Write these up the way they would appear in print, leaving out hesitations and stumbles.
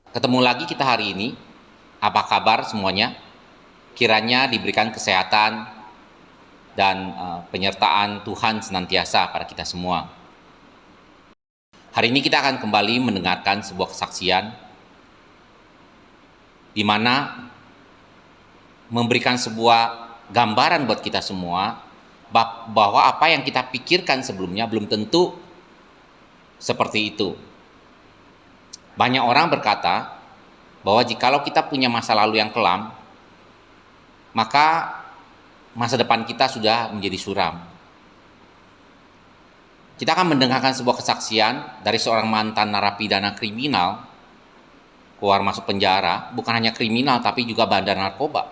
Ketemu lagi kita hari ini. Apa kabar semuanya? Kiranya diberikan kesehatan dan penyertaan Tuhan senantiasa pada kita semua. Hari ini kita akan kembali mendengarkan sebuah kesaksian di mana memberikan sebuah gambaran buat kita semua bahwa apa yang kita pikirkan sebelumnya belum tentu seperti itu. Banyak orang berkata bahwa jikalau kita punya masa lalu yang kelam, maka masa depan kita sudah menjadi suram. Kita akan mendengarkan sebuah kesaksian dari seorang mantan narapidana kriminal keluar masuk penjara, bukan hanya kriminal tapi juga bandar narkoba.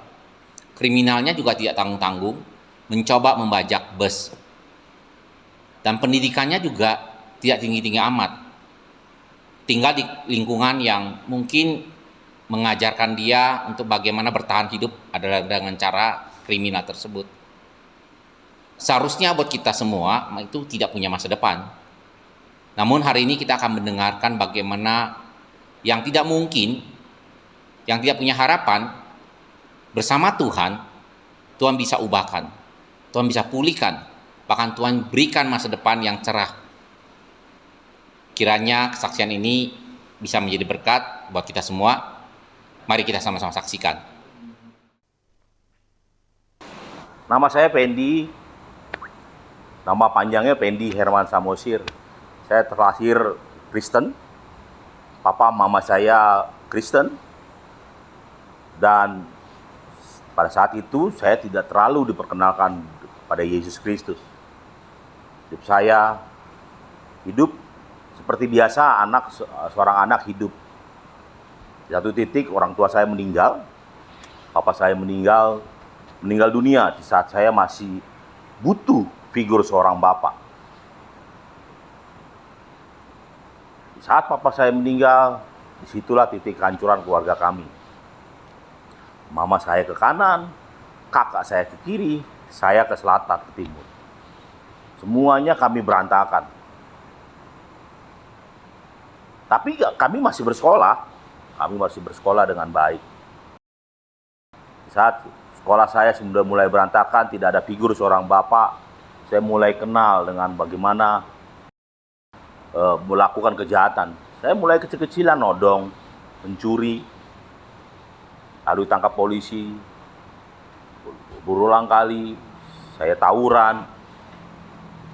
Kriminalnya juga tidak tanggung-tanggung, mencoba membajak bus. Dan pendidikannya juga tidak tinggi-tinggi amat. Tinggal di lingkungan yang mungkin mengajarkan dia untuk bagaimana bertahan hidup adalah dengan cara kriminal tersebut. Seharusnya buat kita semua itu tidak punya masa depan. Namun hari ini kita akan mendengarkan bagaimana yang tidak mungkin, yang tidak punya harapan, bersama Tuhan, Tuhan bisa ubahkan, Tuhan bisa pulihkan, bahkan Tuhan berikan masa depan yang cerah. Kiranya kesaksian ini bisa menjadi berkat buat kita semua. Mari kita sama-sama saksikan. Nama saya Pendi, nama panjangnya Pendi Herman Samosir. Saya terlahir Kristen, papa mama saya Kristen, dan pada saat itu saya tidak terlalu diperkenalkan pada Yesus Kristus. Saya hidup seperti biasa seorang anak hidup. Di satu titik orang tua saya meninggal, papa saya meninggal dunia di saat saya masih butuh figur seorang bapak. Di saat papa saya meninggal, disitulah titik kehancuran keluarga kami. Mama saya ke kanan, kakak saya ke kiri, saya ke selatan, ke timur. Semuanya kami berantakan. Tapi kami masih bersekolah dengan baik. Saat sekolah saya sudah mulai berantakan, tidak ada figur seorang bapak, saya mulai kenal dengan bagaimana melakukan kejahatan. Saya mulai kecil-kecilan nodong, mencuri, lalu ditangkap polisi. Berulang kali saya tawuran,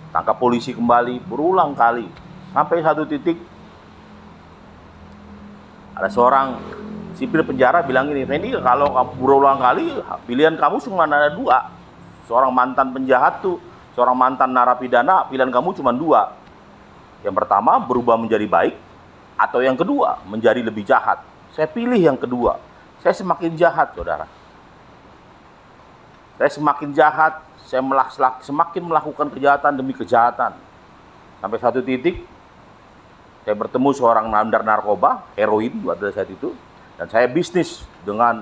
tangkap polisi kembali, berulang kali. Sampai satu titik ada seorang sipir penjara bilang ini, Randy, kalau kamu berulang kali, pilihan kamu cuma ada dua. Seorang mantan penjahat tuh, seorang mantan narapidana, pilihan kamu cuma dua. Yang pertama, berubah menjadi baik, atau yang kedua, menjadi lebih jahat. Saya pilih yang kedua. Saya semakin jahat, saudara. Saya semakin jahat, saya semakin melakukan kejahatan demi kejahatan. Sampai satu titik, saya bertemu seorang bandar narkoba, heroin pada saat itu, dan saya bisnis dengan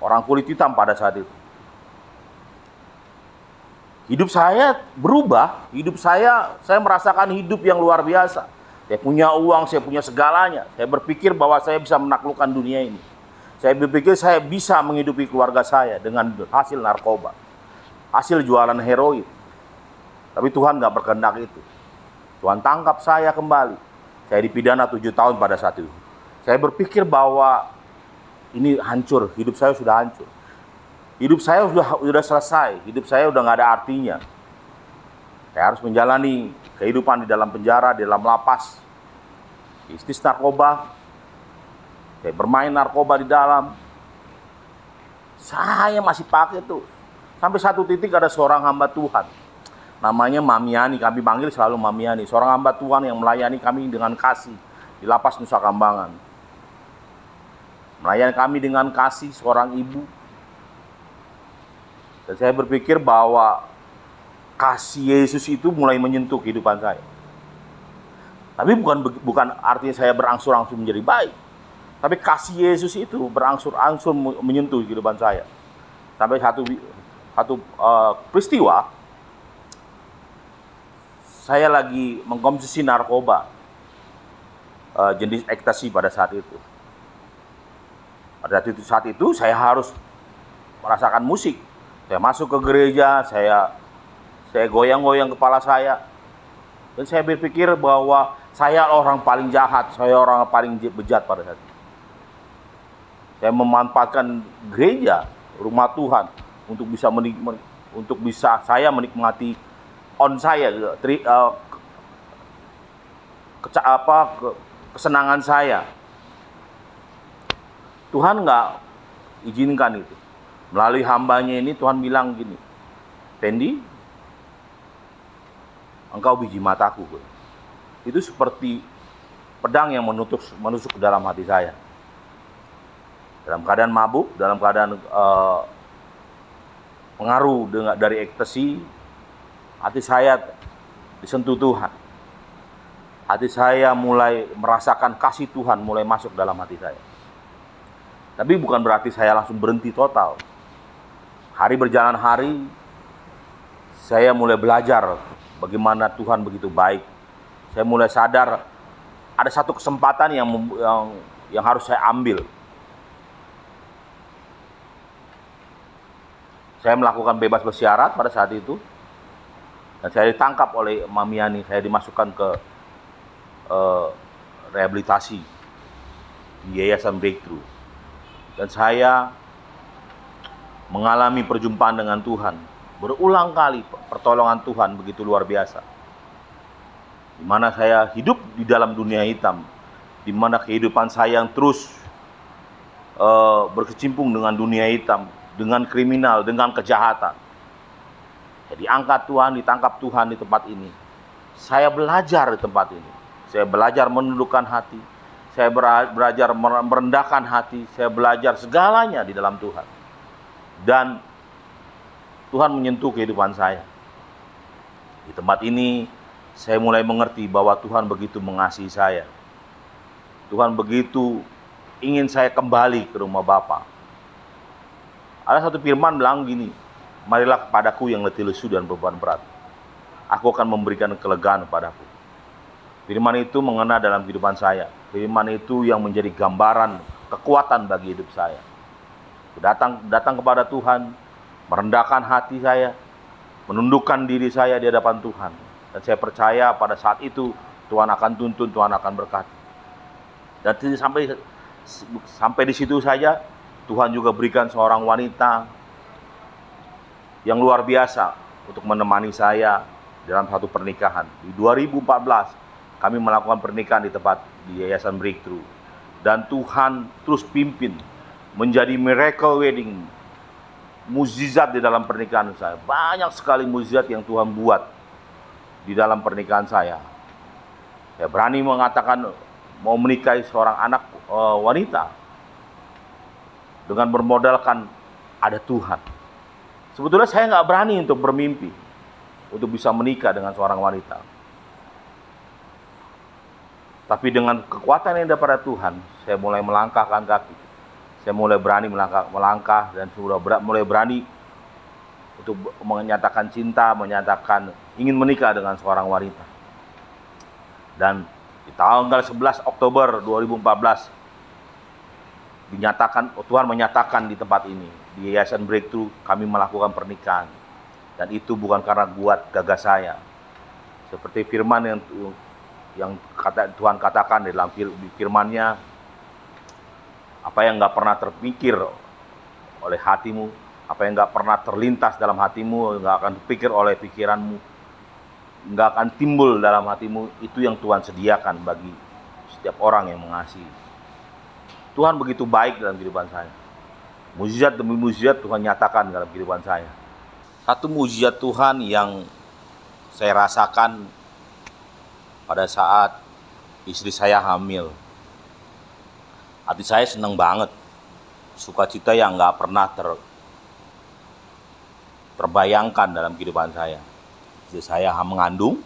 orang kulit hitam pada saat itu. Hidup saya berubah, saya merasakan hidup yang luar biasa. Saya punya uang, saya punya segalanya. Saya berpikir bahwa saya bisa menaklukkan dunia ini. Saya berpikir saya bisa menghidupi keluarga saya dengan hasil narkoba, hasil jualan heroin. Tapi Tuhan nggak berkehendak itu. Tuhan tangkap saya kembali. Saya dipidana 7 tahun pada saat itu. Saya berpikir bahwa ini hancur, hidup saya sudah hancur. Hidup saya sudah selesai, hidup saya udah nggak ada artinya. Saya harus menjalani kehidupan di dalam penjara, di dalam lapas. Bisnis narkoba. Saya bermain narkoba di dalam. Saya masih pakai tuh. Sampai satu titik ada seorang hamba Tuhan. Namanya Mamiani, kami panggil selalu Mamiani. Seorang hamba Tuhan yang melayani kami dengan kasih di lapas Nusa Kambangan. Melayani kami dengan kasih, seorang ibu. Dan saya berpikir bahwa kasih Yesus itu mulai menyentuh kehidupan saya. Tapi bukan artinya saya berangsur-angsur menjadi baik. Tapi kasih Yesus itu berangsur-angsur menyentuh kehidupan saya. Sampai satu peristiwa, saya lagi mengkonsumsi narkoba jenis ekstasi pada saat itu. Pada saat itu saya harus merasakan musik. Saya masuk ke gereja, saya goyang-goyang kepala saya. Dan saya berpikir bahwa saya orang paling jahat, saya orang paling bejat pada saat itu. Saya memanfaatkan gereja, rumah Tuhan untuk bisa saya menikmati kesenangan saya. Tuhan nggak izinkan itu. Melalui hambanya ini Tuhan bilang gini, Pendi, engkau biji mataku. Itu seperti pedang yang menusuk ke dalam hati saya. Dalam keadaan mabuk, dalam keadaan pengaruh dari ekstasi, hati saya disentuh Tuhan. Hati saya mulai merasakan kasih Tuhan mulai masuk dalam hati saya. Tapi bukan berarti saya langsung berhenti total. Hari berjalan hari, saya mulai belajar bagaimana Tuhan begitu baik. Saya mulai sadar ada satu kesempatan yang harus saya ambil. Saya melakukan bebas bersyarat pada saat itu. Dan saya ditangkap oleh Mamiani. Saya dimasukkan ke rehabilitasi di Yayasan Breakthrough. Dan saya mengalami perjumpaan dengan Tuhan. Berulang kali pertolongan Tuhan begitu luar biasa. Di mana saya hidup di dalam dunia hitam. Di mana kehidupan saya yang terus berkecimpung dengan dunia hitam. Dengan kriminal, dengan kejahatan. Jadi angkat Tuhan, ditangkap Tuhan di tempat ini. Saya belajar di tempat ini. Saya belajar menundukkan hati. Saya belajar merendahkan hati. Saya belajar segalanya di dalam Tuhan. Dan Tuhan menyentuh kehidupan saya. Di tempat ini, saya mulai mengerti bahwa Tuhan begitu mengasihi saya. Tuhan begitu ingin saya kembali ke rumah Bapa. Ada satu firman bilang gini, marilah kepadaku yang letih lesu dan beban berat. Aku akan memberikan kelegaan kepadaku. Firman itu mengena dalam kehidupan saya. Firman itu yang menjadi gambaran kekuatan bagi hidup saya. Datang kepada Tuhan, merendahkan hati saya, menundukkan diri saya di hadapan Tuhan. Dan saya percaya pada saat itu Tuhan akan tuntun, Tuhan akan berkati. Dan sampai di situ saja, Tuhan juga berikan seorang wanita yang luar biasa untuk menemani saya dalam satu pernikahan. Di 2014 kami melakukan pernikahan di Yayasan Breakthrough. Dan Tuhan terus pimpin menjadi miracle wedding. Mukjizat di dalam pernikahan saya. Banyak sekali mukjizat yang Tuhan buat di dalam pernikahan saya. Saya berani mengatakan mau menikahi seorang anak wanita dengan bermodalkan ada Tuhan. Sebetulnya saya nggak berani untuk bermimpi untuk bisa menikah dengan seorang wanita. Tapi dengan kekuatan yang daripada Tuhan, saya mulai melangkahkan kaki. Saya mulai berani melangkah dan sudah mulai berani untuk menyatakan cinta, menyatakan ingin menikah dengan seorang wanita. Dan di tanggal 11 Oktober 2014 Tuhan menyatakan di tempat ini, di Yayasan Breakthrough kami melakukan pernikahan. Dan itu bukan karena gagah saya. Seperti firman yang Tuhan katakan dalam firman-Nya, apa yang nggak pernah terpikir oleh hatimu, apa yang nggak pernah terlintas dalam hatimu, nggak akan terpikir oleh pikiranmu, nggak akan timbul dalam hatimu, itu yang Tuhan sediakan bagi setiap orang yang mengasihi. Tuhan begitu baik dalam kehidupan saya. Mukjizat demi mukjizat Tuhan nyatakan dalam kehidupan saya. Satu mukjizat Tuhan yang saya rasakan pada saat istri saya hamil. Hati saya senang banget. Sukacita yang nggak pernah terbayangkan dalam kehidupan saya. Istri saya mengandung.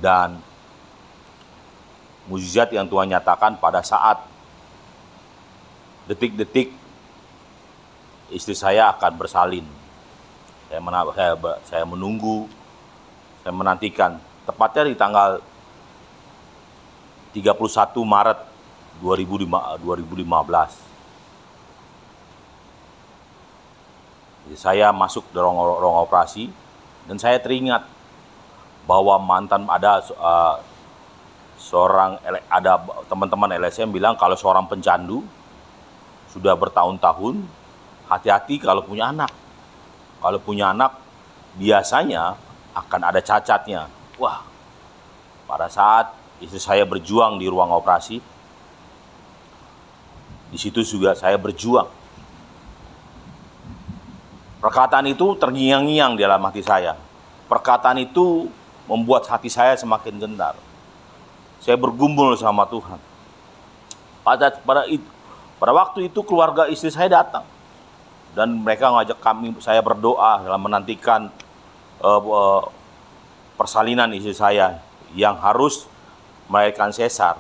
Dan mukjizat yang Tuhan nyatakan pada saat detik-detik istri saya akan bersalin. Saya menunggu, saya menantikan. Tepatnya di tanggal 31 Maret 2015. Jadi saya masuk di ruang operasi dan saya teringat bahwa mantan ada ada teman-teman LSM bilang kalau seorang pencandu sudah bertahun-tahun, hati-hati kalau punya anak. Kalau punya anak biasanya akan ada cacatnya. Wah, pada saat istri saya berjuang di ruang operasi, di situ juga saya berjuang. Perkataan itu terngiang-ngiang di dalam hati saya. Perkataan itu membuat hati saya semakin gentar. Saya bergumul sama Tuhan. Pada waktu itu keluarga istri saya datang dan mereka ngajak saya berdoa dalam menantikan persalinan istri saya yang harus melahirkan sesar.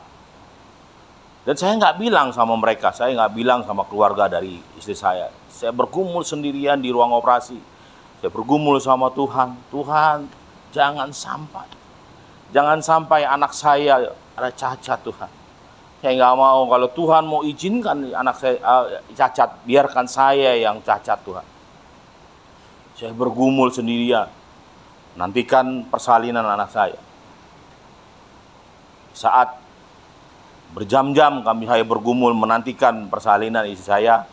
Dan saya nggak bilang sama mereka, saya nggak bilang sama keluarga dari istri saya. Saya bergumul sendirian di ruang operasi. Saya bergumul sama Tuhan. Tuhan, jangan sampai anak saya ada cacat, Tuhan. Saya nggak mau, kalau Tuhan mau izinkan anak saya cacat, biarkan saya yang cacat, Tuhan. Saya bergumul sendirian, nantikan persalinan anak saya. Saat berjam-jam saya bergumul menantikan persalinan istri saya,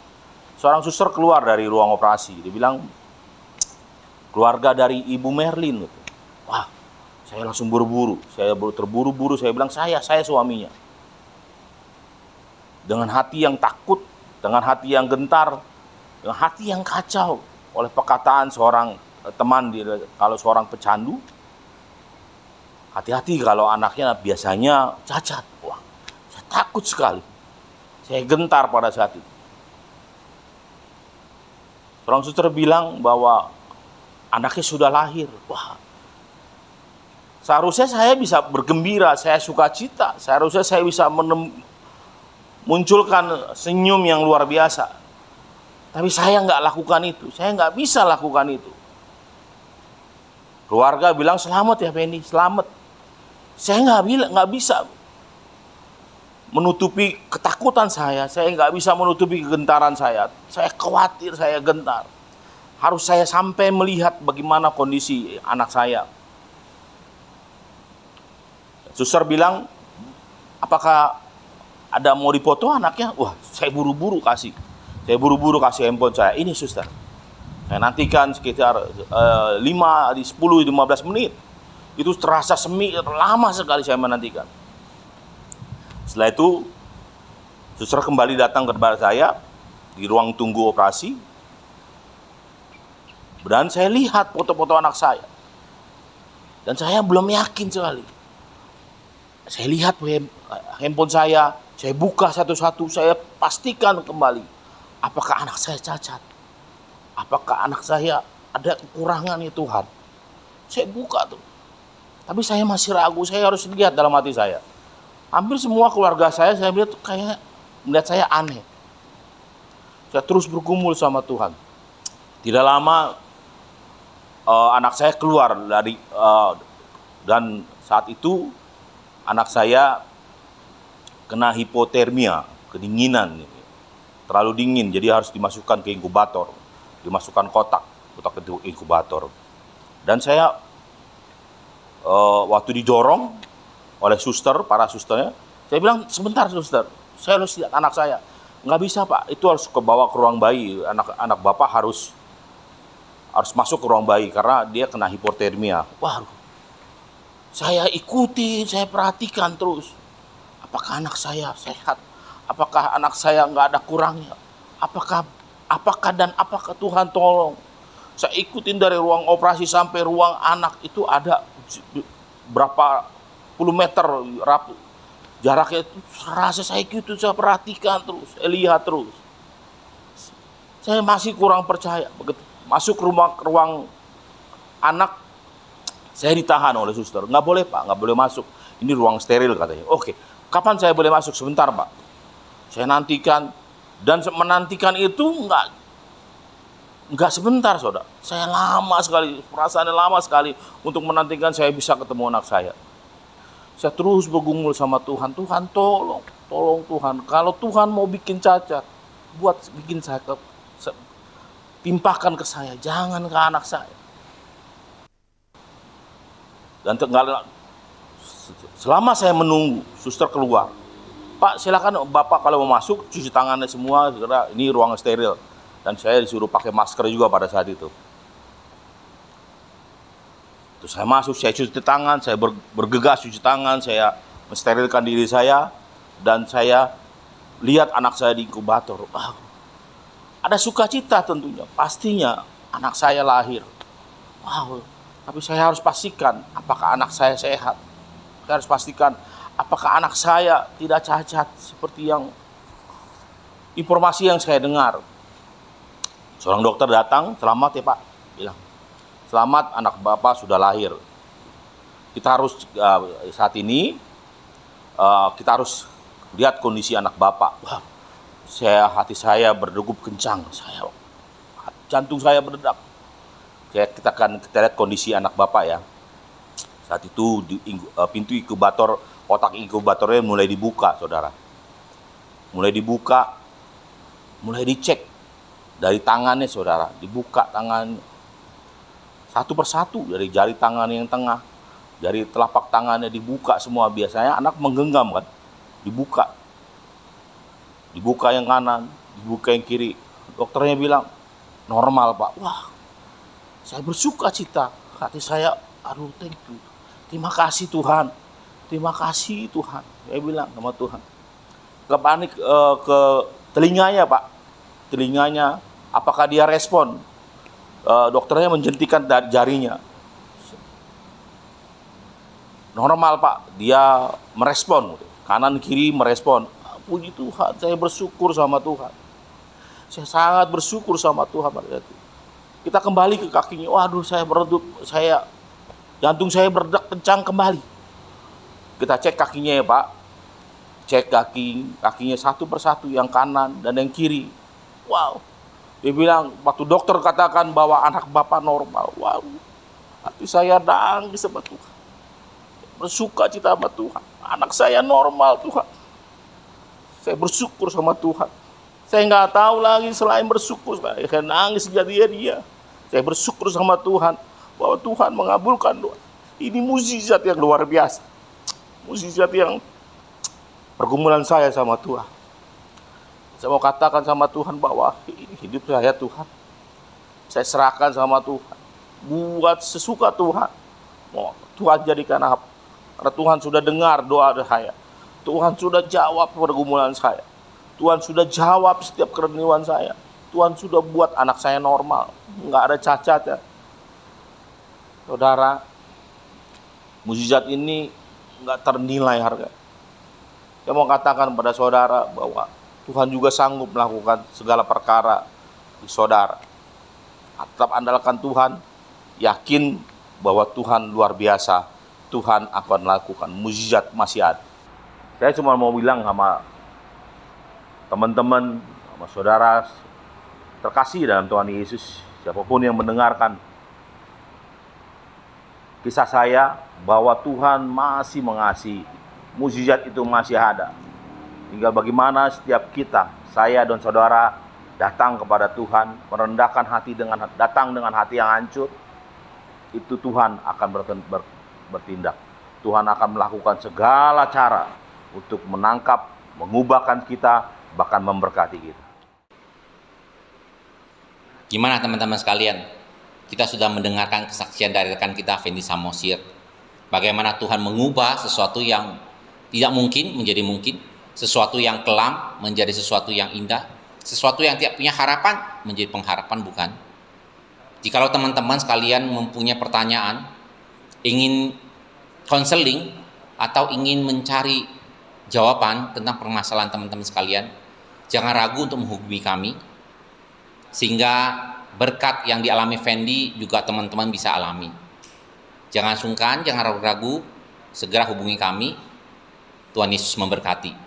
seorang suster keluar dari ruang operasi. Dia bilang, keluarga dari Ibu Merlin. Wah, saya langsung buru-buru. Saya terburu-buru, saya bilang, saya suaminya. Dengan hati yang takut, dengan hati yang gentar, dengan hati yang kacau oleh perkataan seorang teman, kalau seorang pecandu, hati-hati kalau anaknya biasanya cacat. Wah, saya takut sekali. Saya gentar pada saat itu. Seorang suster bilang bahwa anaknya sudah lahir. Wah, seharusnya saya bisa bergembira, saya sukacita. Seharusnya saya bisa munculkan senyum yang luar biasa. Tapi saya nggak lakukan itu. Saya nggak bisa lakukan itu. Keluarga bilang, selamat ya Penny, selamat. Saya nggak bisa menutupi ketakutan saya nggak bisa menutupi kegentaran saya. Saya khawatir, saya gentar. Harus saya sampai melihat bagaimana kondisi anak saya. Suster bilang, apakah ada mau dipoto anaknya? Wah, saya buru-buru kasih handphone saya. Ini suster, saya nantikan sekitar 10-15 menit. Itu terasa lama sekali saya menantikan. Setelah itu, suster kembali datang kepada saya di ruang tunggu operasi. Dan saya lihat foto-foto anak saya. Dan saya belum yakin sekali. Saya lihat handphone saya buka satu-satu, saya pastikan kembali. Apakah anak saya cacat? Apakah anak saya ada kekurangan ya Tuhan? Saya buka tuh. Tapi saya masih ragu, saya harus lihat dalam hati saya. Hampir semua keluarga saya melihat kayak melihat saya aneh. Saya terus bergumul sama Tuhan. Tidak lama anak saya keluar dari dan saat itu anak saya kena hipotermia, kedinginan, terlalu dingin, jadi harus dimasukkan ke inkubator, dimasukkan kotak itu inkubator. Dan saya waktu didorong oleh para susternya, saya bilang, sebentar suster, saya harus lihat anak saya. Nggak bisa Pak, itu harus bawa ke ruang bayi, anak Bapak harus masuk ke ruang bayi karena dia kena hipotermia. Wah, saya ikuti, saya perhatikan terus. Apakah anak saya sehat? Apakah anak saya nggak ada kurangnya? Apakah Tuhan tolong? Saya ikutin dari ruang operasi sampai ruang anak itu ada berapa puluh meter jaraknya itu, rasa saya ikutin, saya perhatikan terus, saya lihat terus. Saya masih kurang percaya. Begitu masuk ruang anak, saya ditahan oleh suster. Nggak boleh Pak, nggak boleh masuk. Ini ruang steril katanya. Oke, kapan saya boleh masuk? Sebentar Pak. Saya nantikan, dan menantikan itu nggak sebentar saudara. Saya lama sekali, perasaannya lama sekali untuk menantikan saya bisa ketemu anak saya. Saya terus bergumul sama Tuhan. Tuhan tolong, tolong Tuhan. Kalau Tuhan mau bikin cacat, bikin saya timpahkan ke saya, jangan ke anak saya. Dan selama saya menunggu, suster keluar. Pak, silakan Bapak kalau mau masuk cuci tangannya semua, karena ini ruang steril. Dan saya disuruh pakai masker juga pada saat itu. Terus saya masuk, saya cuci tangan, saya bergegas cuci tangan, saya mensterilkan diri saya, dan saya lihat anak saya di inkubator. Ada sukacita tentunya, pastinya anak saya lahir. Tapi saya harus pastikan apakah anak saya sehat. Saya harus pastikan apakah anak saya tidak cacat seperti yang informasi yang saya dengar. Seorang dokter datang, selamat ya Pak, bilang. Selamat, anak Bapak sudah lahir. Kita harus saat ini kita harus lihat kondisi anak Bapak. Hati saya berdegup kencang, jantung saya berdetak. Kita lihat kondisi anak Bapak ya. Saat itu pintu inkubator, kotak inkubatornya mulai dibuka, saudara. Mulai dibuka, mulai dicek dari tangannya, saudara. Dibuka tangannya. Satu persatu dari jari tangan yang tengah, jari telapak tangannya dibuka semua. Biasanya anak menggenggam kan, dibuka yang kanan, dibuka yang kiri. Dokternya bilang normal Pak. Saya bersuka cita, hati saya, aduh thank you, terima kasih Tuhan, terima kasih Tuhan. Saya bilang sama Tuhan. Panik ke telinganya Pak, telinganya, apakah dia respon? Dokternya menjentikan dari jarinya. Normal Pak, dia merespon, kanan kiri merespon. Puji Tuhan, saya bersyukur sama Tuhan. Saya sangat bersyukur sama Tuhan. Kita kembali ke kakinya. Waduh, jantung saya berdetak kencang kembali. Kita cek kakinya ya Pak. Cek kakinya satu persatu, yang kanan dan yang kiri. Wow. Dia bilang, waktu dokter katakan bahwa anak Bapak normal. Wow, hati saya nangis sama Tuhan. Bersuka cita sama Tuhan. Anak saya normal Tuhan. Saya bersyukur sama Tuhan. Saya nggak tahu lagi selain bersyukur. Saya nangis jadi dia. Saya bersyukur sama Tuhan bahwa Tuhan mengabulkan doa. Ini mukjizat yang luar biasa. Mukjizat yang pergumulan saya sama Tuhan. Saya mau katakan sama Tuhan bahwa ini hidup saya Tuhan. Saya serahkan sama Tuhan. Buat sesuka Tuhan. Mau Tuhan jadikan apa? Karena Tuhan sudah dengar doa saya. Tuhan sudah jawab pergumulan saya. Tuhan sudah jawab setiap kerenuan saya. Tuhan sudah buat anak saya normal. Nggak ada cacat ya. Saudara, mukjizat ini nggak ternilai harga. Saya mau katakan pada saudara bahwa Tuhan juga sanggup melakukan segala perkara di saudara. Tetap andalkan Tuhan, yakin bahwa Tuhan luar biasa. Tuhan akan melakukan mukjizat masih ada. Saya cuma mau bilang sama teman-teman, sama saudara terkasih dalam Tuhan Yesus, siapapun yang mendengarkan kisah saya, bahwa Tuhan masih mengasihi. Mukjizat itu masih ada. Tinggal bagaimana setiap kita, saya dan saudara, datang kepada Tuhan, merendahkan hati datang dengan hati yang hancur, itu Tuhan akan bertindak. Tuhan akan melakukan segala cara untuk menangkap, mengubahkan kita, bahkan memberkati kita. Gimana teman-teman sekalian? Kita sudah mendengarkan kesaksian dari rekan kita Fendi Samosir. Bagaimana Tuhan mengubah sesuatu yang tidak mungkin menjadi mungkin, sesuatu yang kelam menjadi sesuatu yang indah, sesuatu yang tidak punya harapan menjadi pengharapan, bukan? Jikalau teman-teman sekalian mempunyai pertanyaan, ingin konseling atau ingin mencari jawaban tentang permasalahan teman-teman sekalian, jangan ragu untuk menghubungi kami, sehingga berkat yang dialami Fendi juga teman-teman bisa alami. Jangan sungkan, jangan ragu-ragu, segera hubungi kami. Tuhan Yesus memberkati.